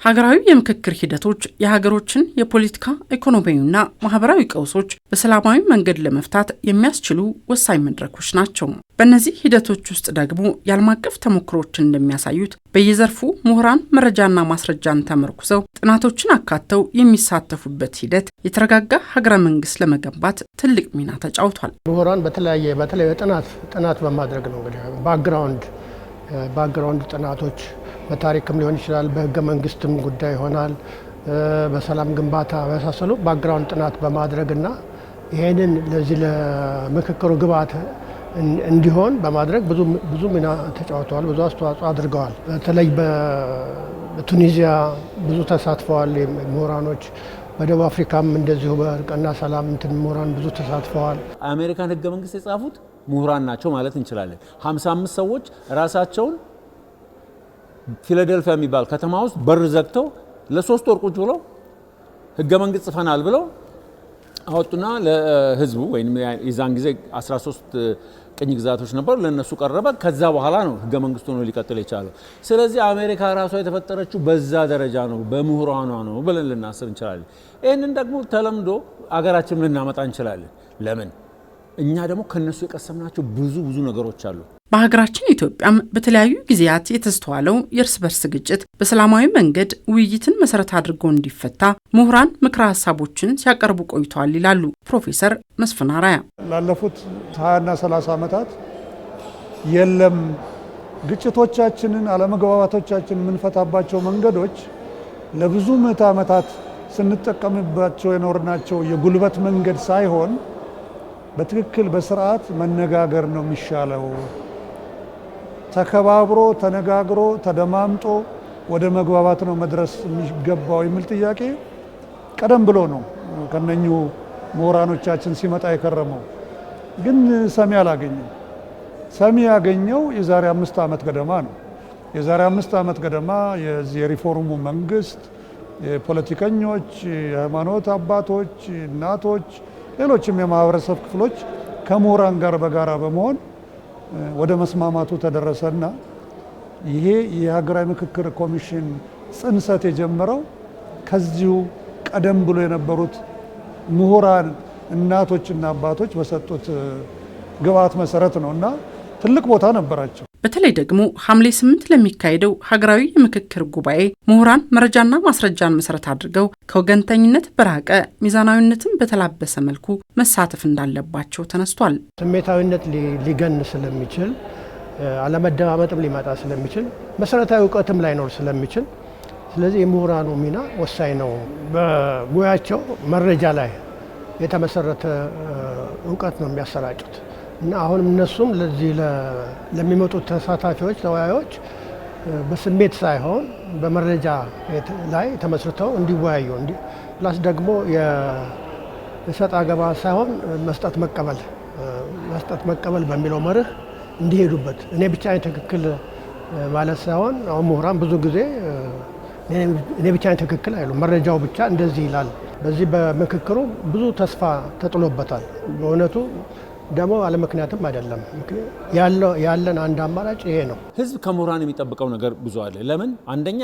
ሀገራዊ የምክክር ሂደቶች የሀገሮችን የፖለቲካ ኢኮኖሚያዊና ማህበራዊ ቀውሶች በሰላማዊ መንገድ ለመፍታት የሚያስችሉ ወሳኝ መድረኮች ናቸው። በእነዚህ ሂደቶች ውስጥ ደግሞ የዓለም አቀፍ ተሞክሮችን እንደሚያሳዩት በየዘርፉ ምሁራን መረጃና ማስረጃን ተመርኩዘው ጥናቶችን አካተው የሚሳተፉበት ሂደት የተረጋጋ ሀገረ መንግስት ለመገንባት ትልቅ ሚና ተጫውቷል። ምሁራን በተለይ ጥናት በማድረግ ነው እንግዲህ ባክግራውንድ ጥናቶች በታሪክም ሊሆን ይችላል፣ በህገ መንግስትም ጉዳይ ይሆናል፣ በሰላም ግንባታ በመሳሰሉ ባክግራውንድ ጥናት በማድረግና ይሄንን ለዚህ ለምክክሩ ግብዓት እንዲሆን በማድረግ ብዙ ሚና ተጫውተዋል፣ ብዙ አስተዋጽኦ አድርገዋል። በተለይ በቱኒዚያ ብዙ ተሳትፈዋል ምሁራኖች። በደቡብ አፍሪካም እንደዚሁ በእርቅና ሰላም ምሁራን ብዙ ተሳትፈዋል። አሜሪካን ህገ መንግስት የጻፉት ምሁራን ናቸው ማለት እንችላለን። 55 ሰዎች ራሳቸውን ፊላዴልፊያ የሚባል ከተማ ውስጥ በር ዘግተው ለ3 ወር ቁጭ ብለው ህገ መንግስት ጽፈናል ብለው አወጡና ለህዝቡ ወይም የዛን ጊዜ 13 ቅኝ ግዛቶች ነበሩ፣ ለነሱ ቀረበ። ከዛ በኋላ ነው ህገ መንግስቱ ነው ሊቀጥል የቻለው። ስለዚህ አሜሪካ ራሷ የተፈጠረችው በዛ ደረጃ ነው፣ በምሁራኗ ነው ብለን ልናስብ እንችላለን። ይህንን ደግሞ ተለምዶ አገራችን ልናመጣ እንችላለን። ለምን? እኛ ደግሞ ከነሱ የቀሰምናቸው ብዙ ነገሮች አሉ። በሀገራችን ኢትዮጵያም በተለያዩ ጊዜያት የተስተዋለው የእርስ በርስ ግጭት በሰላማዊ መንገድ ውይይትን መሰረት አድርጎ እንዲፈታ ምሁራን ምክረ ሀሳቦችን ሲያቀርቡ ቆይተዋል ይላሉ ፕሮፌሰር መስፍን አራያ። ላለፉት 20ና 30 ዓመታት የለም ግጭቶቻችንን አለመግባባቶቻችንን የምንፈታባቸው መንገዶች ለብዙ ምዕተ ዓመታት ስንጠቀምባቸው የኖርናቸው የጉልበት መንገድ ሳይሆን በትክክል በስርዓት መነጋገር ነው የሚሻለው። ተከባብሮ ተነጋግሮ ተደማምጦ ወደ መግባባት ነው መድረስ የሚገባው የሚል ጥያቄ ቀደም ብሎ ነው ከነኙ ምሁራኖቻችን ሲመጣ የከረመው። ግን ሰሚ አላገኘም። ሰሚ ያገኘው የዛሬ 5 ዓመት ገደማ ነው። የዛሬ 5 ዓመት ገደማ የሪፎርሙ መንግስት የፖለቲከኞች፣ የሃይማኖት አባቶች፣ እናቶች፣ ሌሎችም የማህበረሰብ ክፍሎች ከምሁራን ጋር በጋራ በመሆን ወደ መስማማቱ ተደረሰና ይሄ የሀገራዊ ምክክር ኮሚሽን ጽንሰት የጀመረው ከዚሁ ቀደም ብሎ የነበሩት ምሁራን እናቶችና አባቶች በሰጡት ግብዓት መሰረት ነውና ትልቅ ቦታ ነበራቸው። በተለይ ደግሞ ሐምሌ 8 ለሚካሄደው ሀገራዊ የምክክር ጉባኤ ምሁራን መረጃና ማስረጃን መሰረት አድርገው ከወገንተኝነት በራቀ ሚዛናዊነትን በተላበሰ መልኩ መሳተፍ እንዳለባቸው ተነስቷል። ስሜታዊነት ሊገን ስለሚችል፣ አለመደማመጥም ሊመጣ ስለሚችል፣ መሰረታዊ እውቀትም ላይኖር ስለሚችል፣ ስለዚህ የምሁራኑ ሚና ወሳኝ ነው። በሙያቸው መረጃ ላይ የተመሰረተ እውቀት ነው የሚያሰራጩት እና አሁንም እነሱም ለዚህ ለሚመጡት ተሳታፊዎች ተወያዮች በስሜት ሳይሆን በመረጃ ላይ ተመስርተው እንዲወያዩ ፕላስ ደግሞ የሰጣ ገባ ሳይሆን መስጠት መቀበል በሚለው መርህ እንዲሄዱበት እኔ ብቻ ትክክል ማለት ሳይሆን አሁን ምሁራን ብዙ ጊዜ እኔ ብቻ ትክክል አይሉ፣ መረጃው ብቻ እንደዚህ ይላል። በዚህ በምክክሩ ብዙ ተስፋ ተጥሎበታል። በእውነቱ ደግሞ አለምክንያትም አይደለም። ያለን አንድ አማራጭ ይሄ ነው። ህዝብ ከምሁራን የሚጠብቀው ነገር ብዙ አለ። ለምን? አንደኛ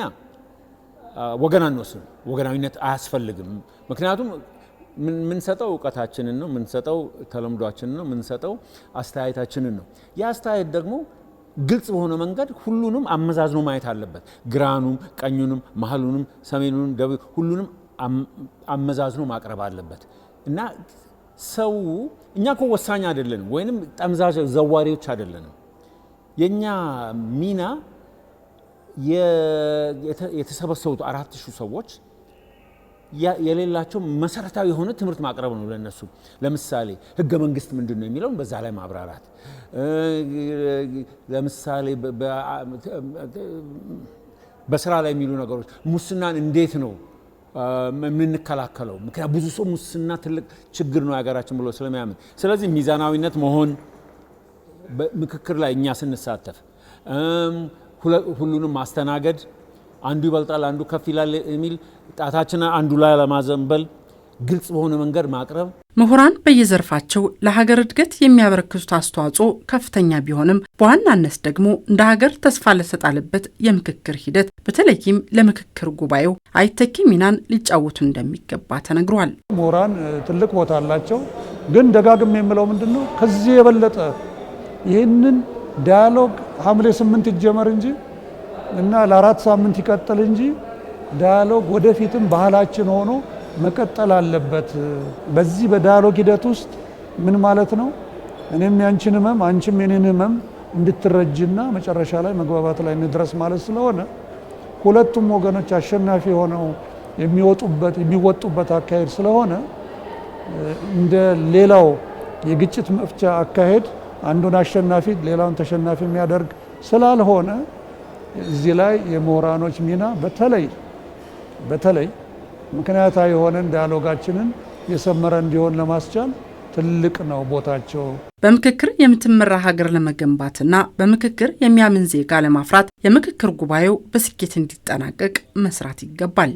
ወገን አንወስን፣ ወገናዊነት አያስፈልግም። ምክንያቱም የምንሰጠው እውቀታችንን ነው፣ የምንሰጠው ተለምዷችንን ነው፣ የምንሰጠው አስተያየታችንን ነው። ያ አስተያየት ደግሞ ግልጽ በሆነ መንገድ ሁሉንም አመዛዝኖ ማየት አለበት። ግራኑም፣ ቀኙንም፣ መሀሉንም፣ ሰሜኑንም፣ ደቡብ ሁሉንም አመዛዝኖ ማቅረብ አለበት እና ሰው እኛ እኮ ወሳኝ አይደለንም ወይንም ጠምዛዥ ዘዋሪዎች አይደለንም። የኛ ሚና የተሰበሰቡት 4000 ሰዎች የሌላቸው መሰረታዊ የሆነ ትምህርት ማቅረብ ነው ለነሱ። ለምሳሌ ህገ መንግስት ምንድነው የሚለውን በዛ ላይ ማብራራት፣ ለምሳሌ በስራ ላይ የሚሉ ነገሮች፣ ሙስናን እንዴት ነው የምንከላከለው? ምክንያቱም ብዙ ሰው ሙስና ትልቅ ችግር ነው ሀገራችን ብሎ ስለሚያምን፣ ስለዚህ ሚዛናዊነት መሆን ምክክር ላይ እኛ ስንሳተፍ ሁሉንም ማስተናገድ፣ አንዱ ይበልጣል አንዱ ከፍ ይላል የሚል ጣታችንን አንዱ ላይ ለማዘንበል ግልጽ በሆነ መንገድ ማቅረብ። ምሁራን በየዘርፋቸው ለሀገር እድገት የሚያበረክቱት አስተዋጽኦ ከፍተኛ ቢሆንም በዋናነት ደግሞ እንደ ሀገር ተስፋ ለተጣለበት የምክክር ሂደት በተለይም ለምክክር ጉባኤው አይተኪ ሚናን ሊጫወቱ እንደሚገባ ተነግሯል። ምሁራን ትልቅ ቦታ አላቸው። ግን ደጋግም የምለው ምንድነው ከዚህ የበለጠ ይህንን ዳያሎግ ሐምሌ 8 ይጀመር እንጂ እና ለ4 ሳምንት ይቀጥል እንጂ ዳያሎግ ወደፊትም ባህላችን ሆኖ መቀጠል አለበት። በዚህ በዳያሎግ ሂደት ውስጥ ምን ማለት ነው? እኔም ያንቺን ህመም አንቺም የኔን ህመም እንድትረጅና መጨረሻ ላይ መግባባት ላይ እንድረስ ማለት ስለሆነ ሁለቱም ወገኖች አሸናፊ ሆነው የሚወጡበት አካሄድ ስለሆነ እንደ ሌላው የግጭት መፍቻ አካሄድ አንዱን አሸናፊ ሌላውን ተሸናፊ የሚያደርግ ስላልሆነ እዚህ ላይ የምሁራኖች ሚና በተለይ ምክንያታዊ የሆነን ዳያሎጋችንን የሰመረ እንዲሆን ለማስቻል ትልቅ ነው ቦታቸው። በምክክር የምትመራ ሀገር ለመገንባትና በምክክር የሚያምን ዜጋ ለማፍራት የምክክር ጉባኤው በስኬት እንዲጠናቀቅ መስራት ይገባል።